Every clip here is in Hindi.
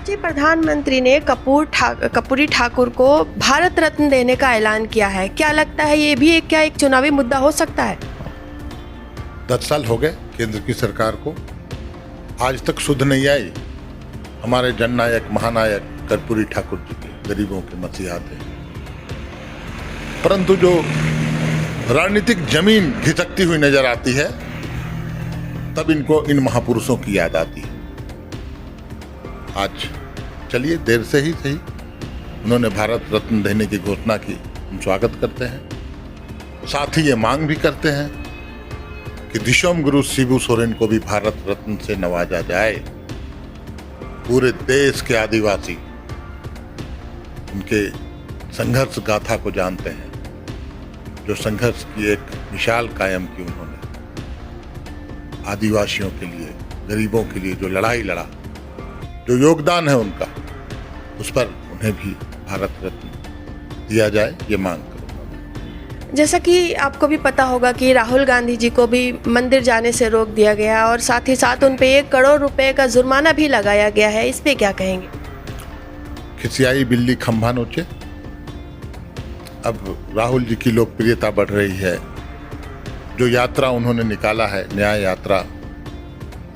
जी, प्रधानमंत्री ने कपूरी ठाकुर को भारत रत्न देने का ऐलान किया है। क्या लगता है ये भी एक चुनावी मुद्दा हो सकता है? 10 साल हो गए केंद्र की सरकार को, आज तक सुध नहीं आई। हमारे जननायक महानायक कर्पूरी ठाकुर जी के गरीबों के मसीहा थे, परंतु जो राजनीतिक जमीन घिसकती हुई नजर आती है तब इनको इन महापुरुषों की याद आती है। आज चलिए देर से ही सही उन्होंने भारत रत्न देने की घोषणा की, हम स्वागत करते हैं। साथ ही ये मांग भी करते हैं कि दिशोम गुरु शिबू सोरेन को भी भारत रत्न से नवाजा जाए। पूरे देश के आदिवासी उनके संघर्ष गाथा को जानते हैं, जो संघर्ष की एक मिसाल कायम की उन्होंने आदिवासियों के लिए, गरीबों के लिए जो लड़ाई लड़ा, जो योगदान है उनका, उस पर उन्हें भी भारत रत्न दिया जाए, ये मांग करूंगा। जैसा कि आपको भी पता होगा कि राहुल गांधी जी को भी मंदिर जाने से रोक दिया गया और साथ ही साथ उन पे 1 करोड़ रुपए का जुर्माना भी लगाया गया है। इस पे क्या कहेंगे? खिसियाई बिल्ली खंभा नोचे। अब राहुल जी की लोकप्रियता बढ़ रही है। जो यात्रा उन्होंने निकाला है, न्याय यात्रा,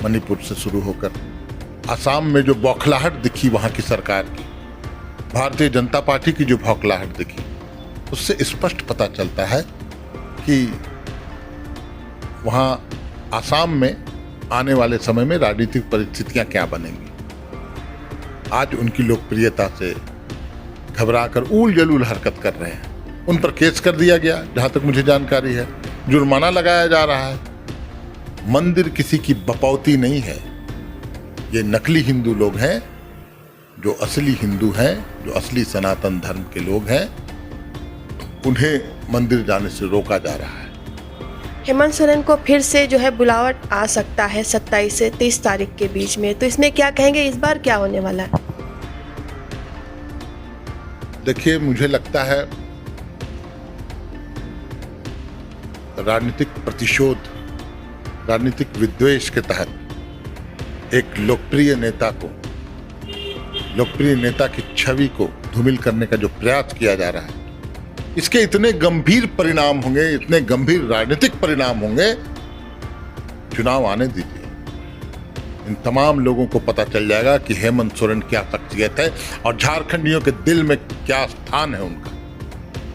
मणिपुर से शुरू होकर असम में जो बौखलाहट दिखी वहां की सरकार की, भारतीय जनता पार्टी की जो बौखलाहट दिखी, उससे स्पष्ट पता चलता है कि वहां असम में आने वाले समय में राजनीतिक परिस्थितियां क्या बनेंगी। आज उनकी लोकप्रियता से घबराकर ऊल जलूल हरकत कर रहे हैं। उन पर केस कर दिया गया, जहां तक मुझे जानकारी है, जुर्माना लगाया जा रहा है। मंदिर किसी की बपौती नहीं है, ये नकली हिंदू लोग हैं। जो असली हिंदू हैं, जो असली सनातन धर्म के लोग हैं, उन्हें मंदिर जाने से रोका जा रहा है। हेमंत सोरेन को फिर से जो है बुलावट आ सकता है 27 से 30 तारीख के बीच में, तो इसमें क्या कहेंगे? इस बार क्या होने वाला है? देखिए, मुझे लगता है राजनीतिक प्रतिशोध, राजनीतिक विद्वेष के तहत एक लोकप्रिय नेता की छवि को धूमिल करने का जो प्रयास किया जा रहा है, इसके इतने गंभीर परिणाम होंगे, इतने गंभीर राजनीतिक परिणाम होंगे। चुनाव आने दीजिए, इन तमाम लोगों को पता चल जाएगा कि हेमंत सोरेन क्या शख्सियत है और झारखंडियों के दिल में क्या स्थान है उनका।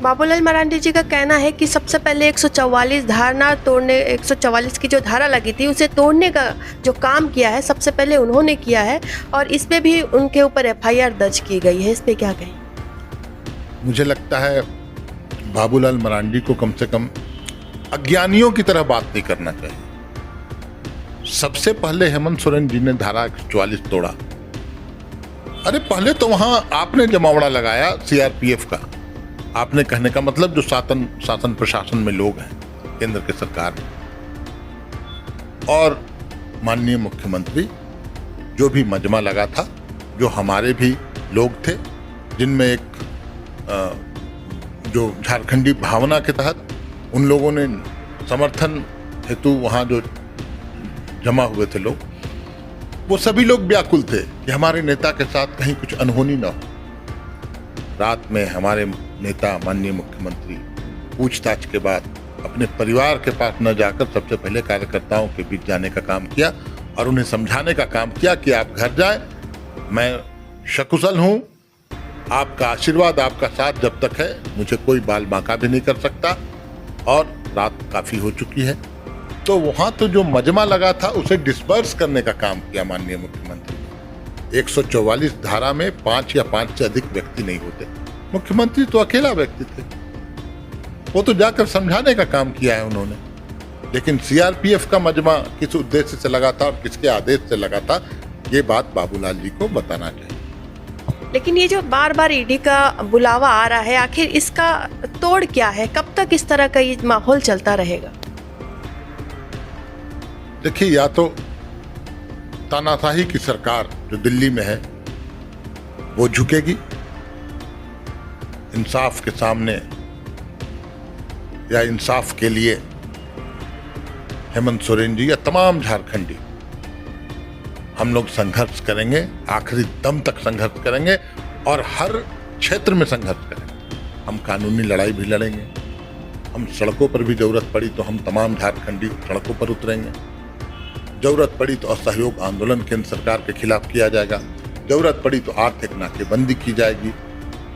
बाबूलाल मरांडी जी का कहना है कि सबसे पहले 144 धारा तोड़ने, 144 की जो धारा लगी थी उसे तोड़ने का जो काम किया है सबसे पहले उन्होंने किया है, और इस पे भी उनके ऊपर FIR दर्ज की गई है। इस पे क्या कहें? मुझे लगता है बाबूलाल मरांडी को कम से कम अज्ञानियों की तरह बात नहीं करना चाहिए। सबसे पहले हेमंत सोरेन जी ने धारा 144 तोड़ा। अरे पहले तो वहां आपने जमावड़ा लगाया CRPF का। आपने कहने का मतलब जो शासन प्रशासन में लोग हैं केंद्र के सरकार में, और माननीय मुख्यमंत्री जो भी मजमा लगा था, जो हमारे भी लोग थे, जिनमें एक जो झारखंडी भावना के तहत उन लोगों ने समर्थन हेतु वहाँ जो जमा हुए थे लोग, वो सभी लोग व्याकुल थे कि हमारे नेता के साथ कहीं कुछ अनहोनी न हो। रात में हमारे नेता माननीय मुख्यमंत्री पूछताछ के बाद अपने परिवार के पास न जाकर सबसे पहले कार्यकर्ताओं के बीच जाने का काम किया और उन्हें समझाने का काम किया कि आप घर जाएं, मैं सकुशल हूं, आपका आशीर्वाद, आपका साथ जब तक है, मुझे कोई बाल बांका भी नहीं कर सकता, और रात काफी हो चुकी है। तो वहां तो जो मजमा लगा था उसे डिस्पर्स करने का काम किया माननीय मुख्यमंत्री। 144 धारा में 5 या 5 से अधिक व्यक्ति नहीं होते। मुख्यमंत्री तो अकेला व्यक्ति थे, वो तो जाकर समझाने का काम किया है उन्होंने। लेकिन CRPF का मजमा किस उद्देश्य से लगा था और किसके आदेश से लगा था, ये बात बाबूलाल जी को बताना चाहिए। लेकिन ये जो बार बार ED का बुलावा आ रहा है, आखिर इसका तोड़ क्या है? कब तक इस तरह का ये माहौल चलता रहेगा? देखिए, या तो तानाशाही की सरकार जो दिल्ली में है वो झुकेगी, इंसाफ के सामने या इंसाफ के लिए हेमंत सोरेन जी या तमाम झारखंडी हम लोग संघर्ष करेंगे, आखिरी दम तक संघर्ष करेंगे और हर क्षेत्र में संघर्ष करेंगे। हम कानूनी लड़ाई भी लड़ेंगे, हम सड़कों पर भी जरूरत पड़ी तो हम तमाम झारखंडी सड़कों पर उतरेंगे, जरूरत पड़ी तो असहयोग आंदोलन केंद्र सरकार के खिलाफ किया जाएगा, जरूरत पड़ी तो आर्थिक नाकेबंदी की जाएगी।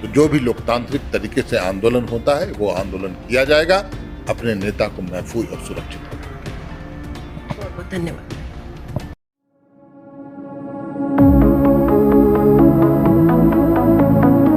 तो जो भी लोकतांत्रिक तरीके से आंदोलन होता है वो आंदोलन किया जाएगा, अपने नेता को महफूज और सुरक्षित रखेंगे। बहुत बहुत धन्यवाद।